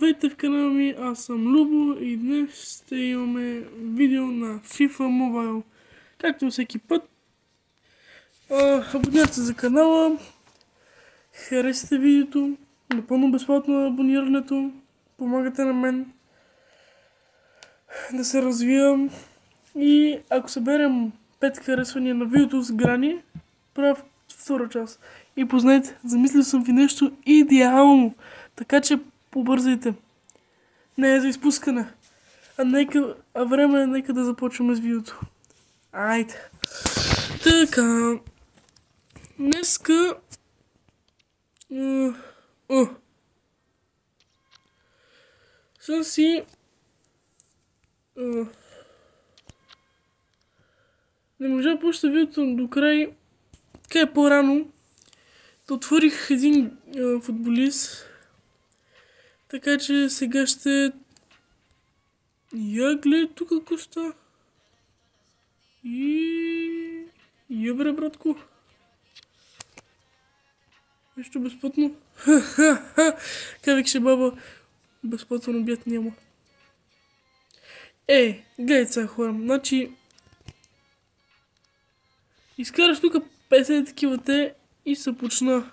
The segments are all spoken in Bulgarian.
Здравейте в канала ми, аз съм Любо и днес ще имаме видео на FIFA Mobile. Както всеки път, абонирайте се за канала, харесайте видеото, напълно безплатно абонирането, помагате на мен да се развивам и ако съберем 5 харесвания на видеото с грани, правя втора част. И познайте, замислил съм ви нещо идеално, така че побързайте. Не е за изпускане. Нека да започваме с видеото. Айде. Така. Днеска... Съм си... Не можа да пуща видеото до край. Така е по-рано. Да отворих един футболист. Така че сега ще... Я гледай тук какво става. Я бре, братко. Нещо безплатно. Как викаше баба, безплатен обяд няма. Гледай сега хора. Значи... Изкараш тук 50 такива те и се почна.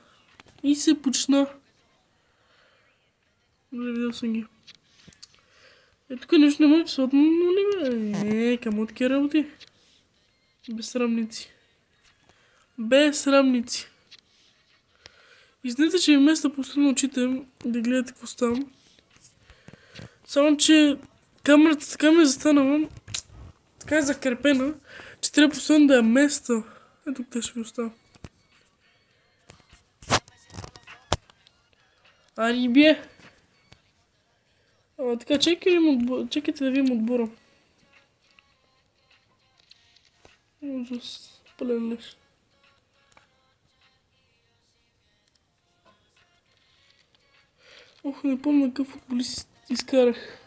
Не видел съм ги. Тук нещо не може безплатно, но ли бе? Камо такива работи? Безсрамници. Изнаете, че ми места постоянно очите да гледате какво ставам. Само, че камерата така ми е застанала, така е закрепена, че трябва постоянно да я места. Ето те ще ви остава. Арибие! Така, чекайте да видим отбора. Ужас, пълен леш. Не помня какъв футболист изкарах.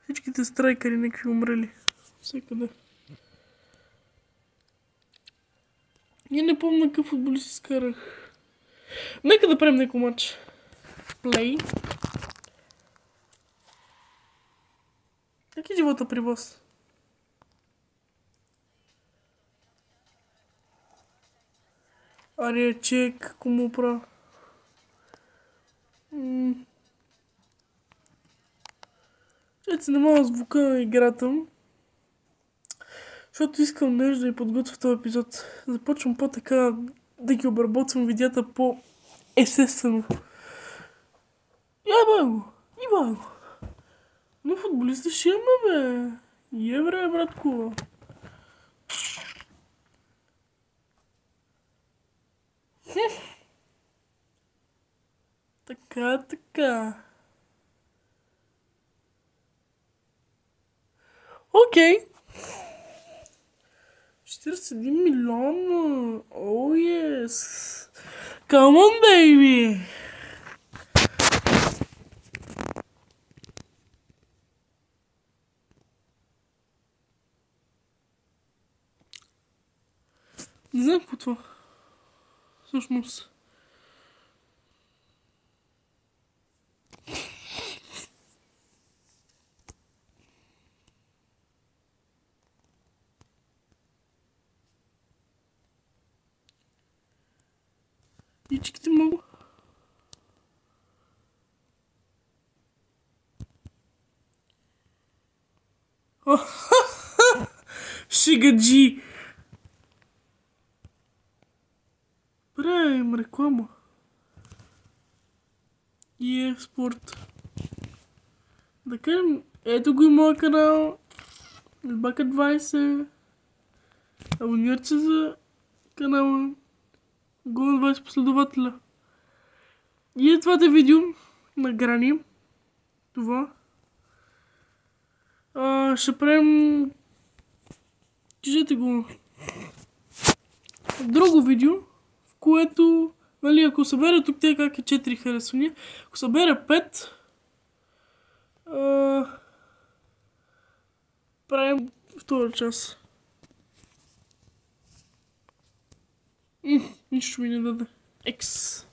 Всичките страйкари някакви умрели. Всекъде. И не помня какъв футболист изкарах. Нека да правим някой матч. Play. Как е живота при вас? Ария чек, кому правя? Ще се намаля звука на играта. Защото искам нещо да ви подготвя в този епизод. Започвам по-така да ги обработвам видеята по-естествено. Има го. Но футболиста ще има, бе. Бре, братко. Така. Окей. 41 милиона. Oh yes. Come on, baby. Не знам какво това. Всъщност. Ичките много. Шигаджи. Бре, има реклама. Спорт. Да кажем, ето го и моя канал. Бака 20. Абонирайте се за канала. Го на 20 последователя. И това е видео на грани. Това. Ще правим... Кажете го. Друго видео, в което... Нали, ако събера тук те как е 4 харесвания. Ако събера 5... правим втора част. Нищо ми не даде. Екс.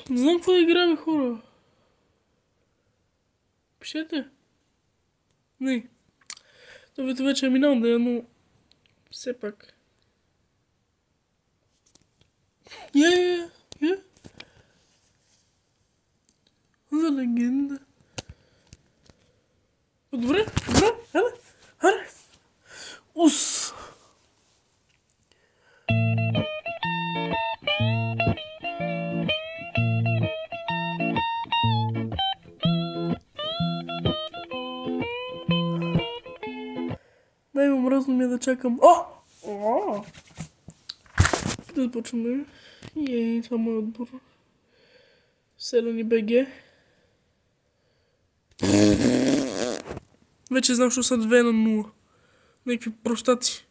Не знам какво да играме, хора. Пишете. Не. Това вече е минал да е, но... Все пак. Я. За легенда. Добре, аре. Ус. Най-мразно ми е да чакам. О! Да започваме. Това е моят отбор. Селени БГ. Вече знам, що са 2-0. Някакви простаци.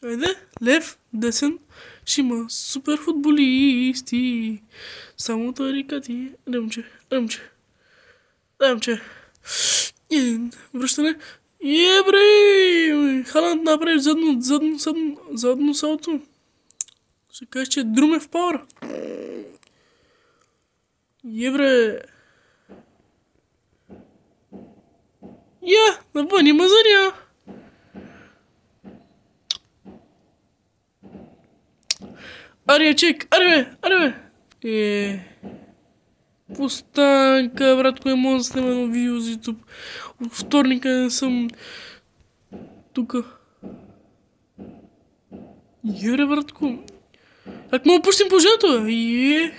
Айде, лев, десен. Ще има супер футболисти. Само тарикати. Ремче. Връщане. Ебре! Халанд направи задно салто. Ще кажеш, че е Друмев пауър. Ебре! Навъни мазаря! Аре, чек! Аре бе! Постанка, братко, не мога да снимам едно видео за YouTube. От вторника не съм тука. Ебре, братко! Как мога да пустим по жето, бе?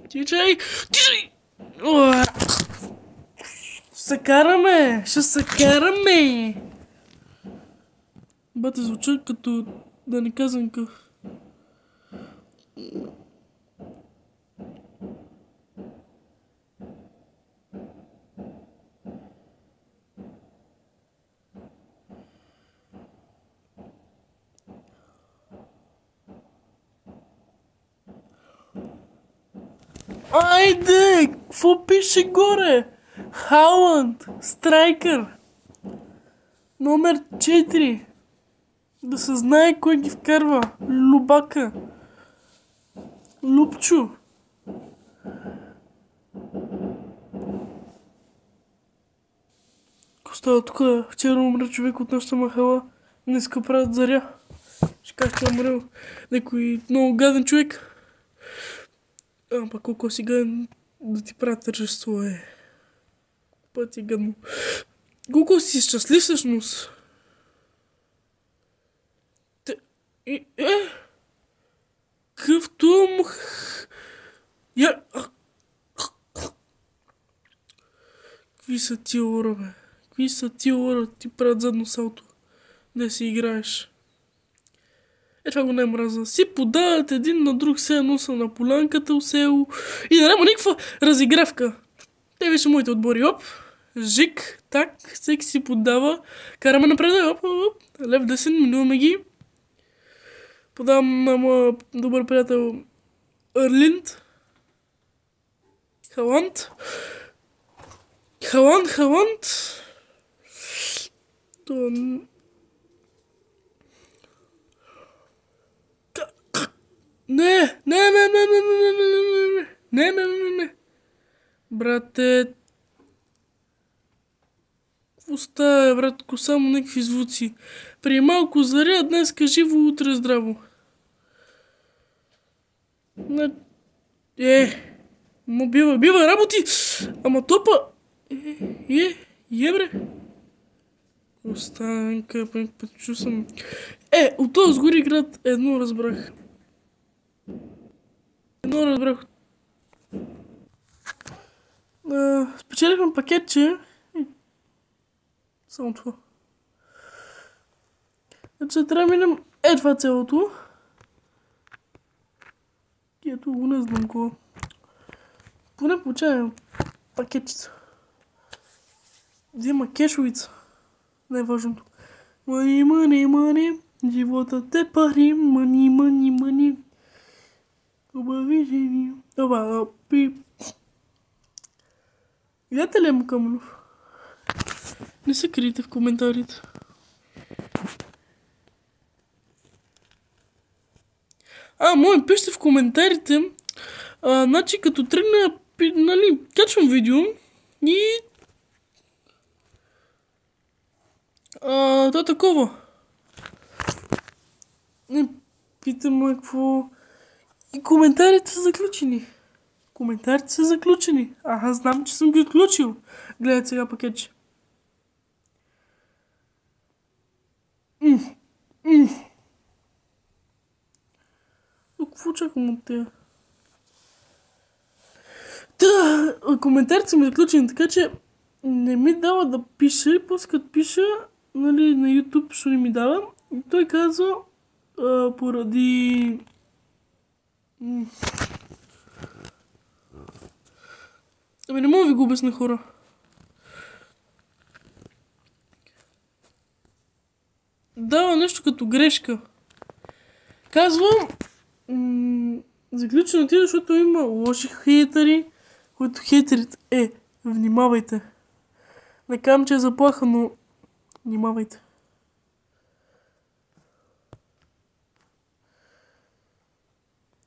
Тичай! Ще се караме! Бате звуча като да не казвам къв. Айде! Какво пише горе? Халанд, страйкър. Номер 4. Да се знае кой ги вкарва. Любака. Лупчо. Става тук, вчера умре човек от нашата махала. Днеска правят заря. Ще кажа, че е умрел някой много гаден човек. Пак колко си гаден да ти правят тържество, е. Пъти е гадно. Колко си щастлив всъщност. Къвто му... Какви са тия лора, бе? Какви са тия лора, ти правят задно салто? Да си играеш. Това го най-мраза. Си подават един на друг, се носа на полянката у село и да няма никаква разигравка. Те вече моите отбори. Оп, жик, так, всеки си подава. Караме напред, оп. Лев десен, минуваме ги. Подавам на моя добър приятел Ерлинд. Халанд. Не. Брате. Какво става, братко? Само някакви звуци. При малко заря, днеска живо, утре здраво. Му бива работи! Ама топа! Бре! Останка, път чу съм... от този сгори град едно разбрах. Спечелихме пакетче. Само това. Значи трябва да минем това цялото. Ето го не знам какво. Поне получаваме пакетчета. Да има кешовица. Най-важното. Мани. Животът е пари. Мани. Хубави жени. Видяте ли му Каменов? Не се криете в коментарите. Моля, пишете в коментарите. Значи, като тръгна, нали, качвам видео и... то е такова. Не питам какво... И коментарите са заключени. Коментарите са заключени. Аз знам, че съм ги отключил. Гледайте сега пакетче. Какво чакам от тея? Коментарите са ми заключени, така че не ми дава да пиша. И после като пиша, нали, на YouTube, що не ми дава. И той казва, поради... не мога ви го обясня, хора. Дава нещо като грешка. Казвам, заключено ти, защото има лоши хейтери, които хейтерите внимавайте. Не казвам, че е заплаха, но внимавайте.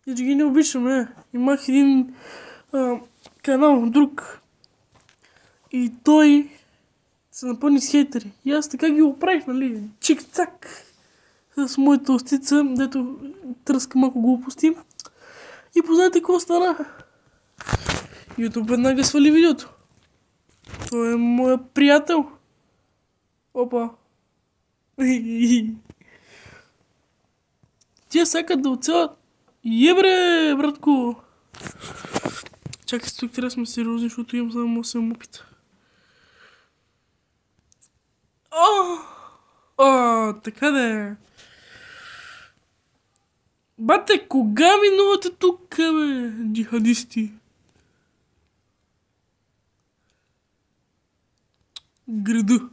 И че ги не обичам, Имах един канал, друг. И той се напълни с хейтери. И аз така ги оправих, нали? Чик-цак. С моята устица, дето тръска малко глупости. И познайте какво стана. YouTube веднага свали видеото. Той е моя приятел. Опа. Тия сакат да оцелят. Ебре, братко. Чакай, тук трябва да сме сериозни, защото имам само 8 опита. Така да е. Бате, кога минувате тук, бе, джихадисти? Града.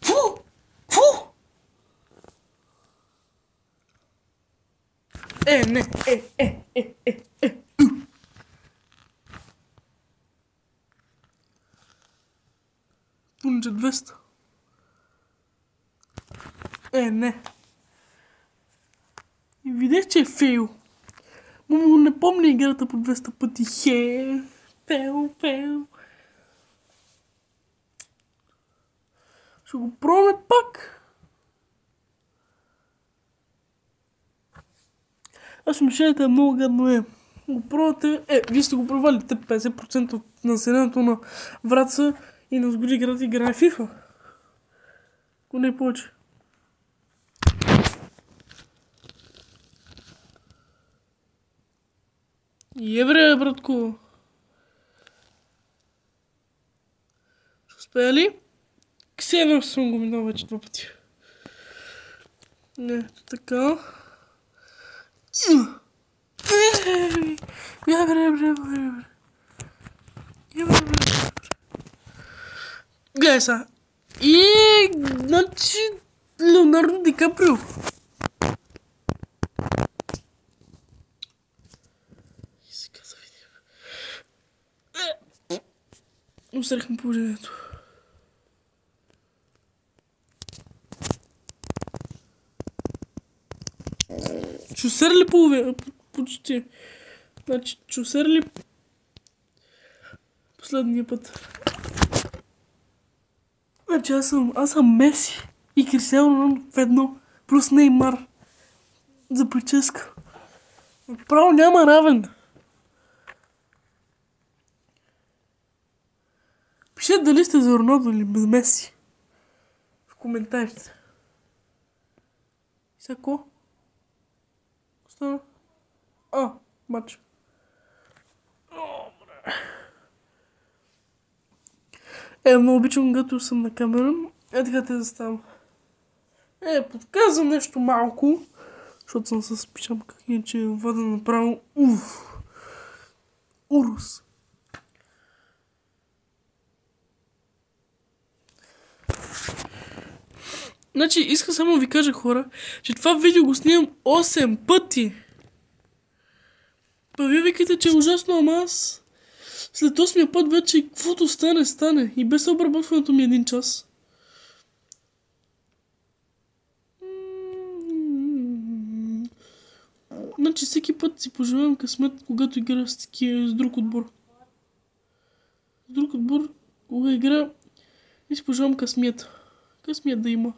Фу! Не. Пунче 200. Не. И видях, че е фейл. Му не помня играта по 200 пъти. Фейл. Ще го пробваме пак. Аз мишленето е много гадно, Го пробвате. Вие сте го провали. Те 50% от населението на Враца и на сгоди град играе FIFA. Ако не повече. Ебре, братко. Ще успея ли? Ксенър съм го минал вече 2 пъти. Не, така. Гледай са. И, значи, Леонардо Ди Каприо. И сега да видим. Устрахме положението. Чусер ли половина? Почти. Значи, чусер ли последния път? Значи, аз съм Меси и Кристиано Роналдо в едно, плюс Неймар за прическа. Право няма равен. Пишете дали сте за Роналдо или без Меси в коментарите. И сега ко? Остана? Матч. Много обичам, когато съм на камера. Така те заставам. Подказвам нещо малко, защото съм с пижамка, иначе вода направо. Урус. Значи, иска само ви кажа, хора, че това видео го снимам 8 пъти. Па вие викате, че е ужасно, ама аз след 8-я път вече каквото стане, стане. И без обработването ми 1 час. Значи всеки път си пожелавам късмет, когато игра с друг отбор. С друг отбор, кога игра и си пожелавам късмет. Късмет да има.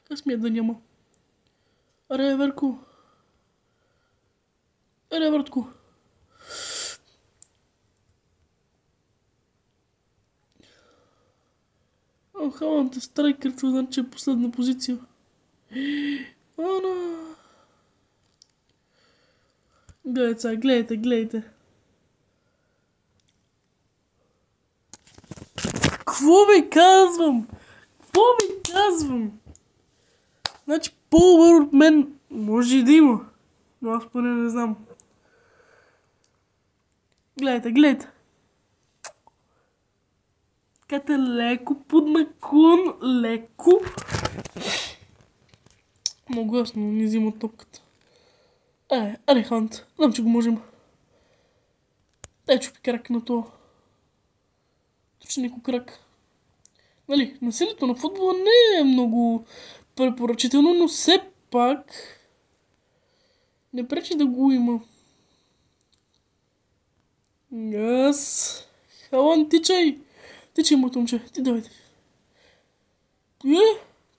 Късмет да няма. Аре, Верко. Аре, братко. Халанд е страйкер, това значи е последна позиция. Ана. Гледайте сега, гледайте. Какво ви казвам? Значи по-добър от мен може и да има. Но аз поне не знам. Гледайте. Кате леко под наклон, леко. Много ясно, не взима топката. Аре, Хант, знам, че го можем. Дай чупи крак на това. Точно някой крак. Нали, насилието на футбола не е много препоръчително, но все пак не пречи да го има. Халан, тичай! Тичай, моето момче, ти давайте.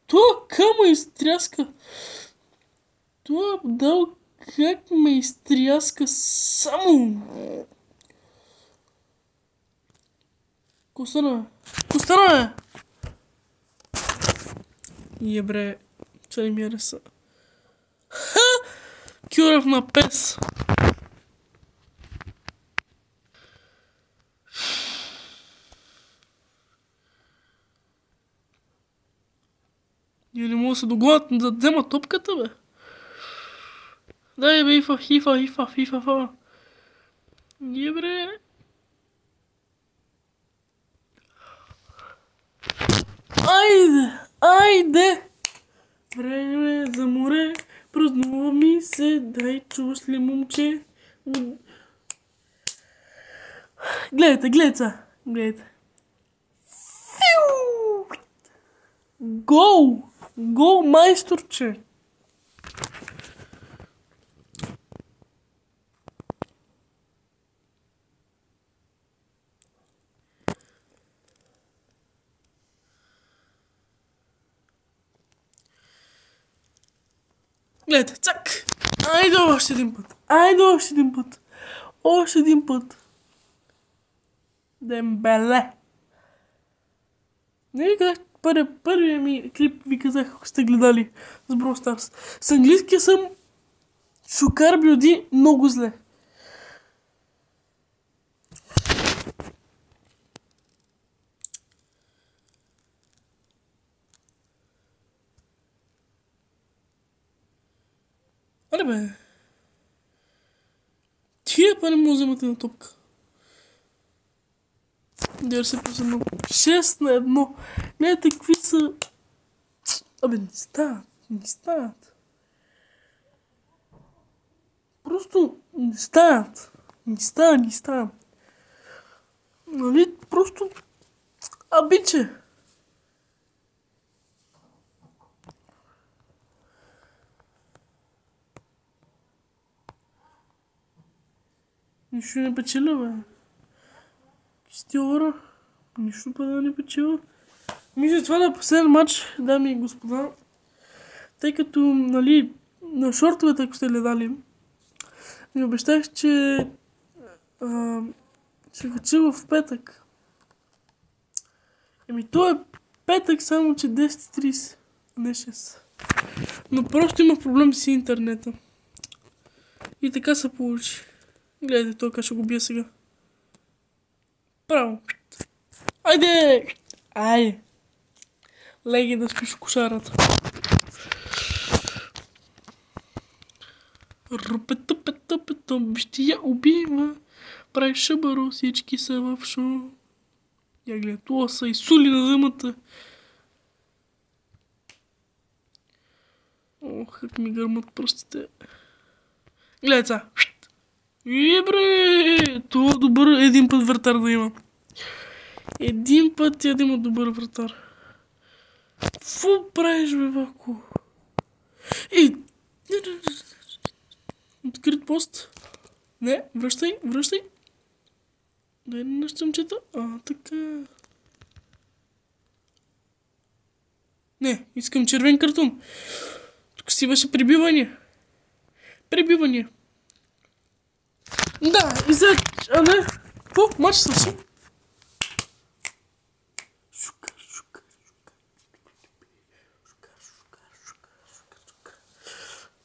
Това ме изтряска. Това дал как ме изтряска само. Костана, бе! Ебре, че не ми ареса. Кюрев на пес. Я не мога да се догледат да взема топката, бе. Дай, бе, хифа. Ебре. Айде! Време за море, празнува ми се, дай чуваш ли, момче? Гледайте. Гол, майсторче! Гледайте, цак! Айде още един път. Дембеле! Не ви казах, първия ми клип ви казах, ако сте гледали с Brawl Stars. С английския съм шукар блюди много зле. Аре бе. Тия па не му вземате на топка. 90%. 6-1. Гледайте какви са. Абе, не стават. Просто не стават. Не става. Нали, просто. Абиче. Нищо не печеля, бе. Стилора. Нищо па да не печеля. Мисля, това да е последен матч, дами и господа. Тъй като, нали, на шортовете, ако сте гледали, ми обещах, че ще кача в петък. То е петък, само че 10:30, не 6. Но просто има проблем с интернета. И така се получи. Гледайте, той как ще го бия сега. Право. Айде! Леги да спиш кошарата. Рупето, ще я убива. Прави шъбаро, всички са в шоу. Я гледа, това са и сули на зъмата. Ох, как ми гърмат пръстите. Гледай сега. Бре! Това е добър един път вратар да има. Един път тя да има добър вратар. Фу правиш, бе, Вако? Ей! Открит пост. Не, връщай. Дай на щъмчета. Така. Не, искам червен картон. Тук си беше пребиване. Да, и за... не. Какво? Мач свърши. Шукар.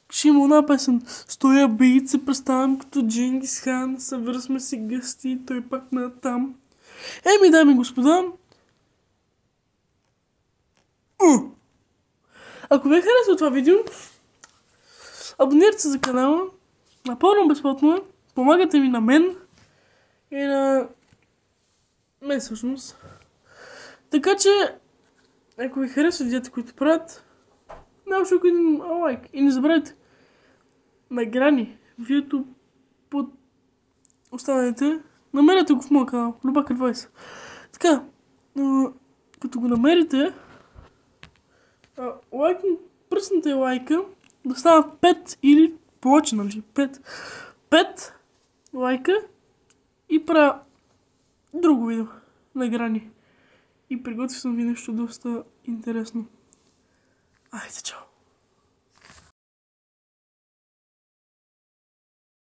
Ще има една песен. Стоя бит, се представям като Джингис Хан. Съвърсме си гъсти, той пак на там. Еми, дами и господа. Ако ви е харесало това видео, абонирайте се за канала. Напълно безплатно е. Помагате ми на мен. И на... мен всъщност. Така че, ако ви харесват видеята, които правят, наобщо един лайк. И не забравяйте, на Грани в YouTube под останалите, намерете го в моя канал, Любак Advice. Така, като го намерите, пръснете лайка, да станат 5 или повече, нали? 5 лайка и правя друго видео на Грани. И приготвих съм ви нещо доста интересно. Айде, чао!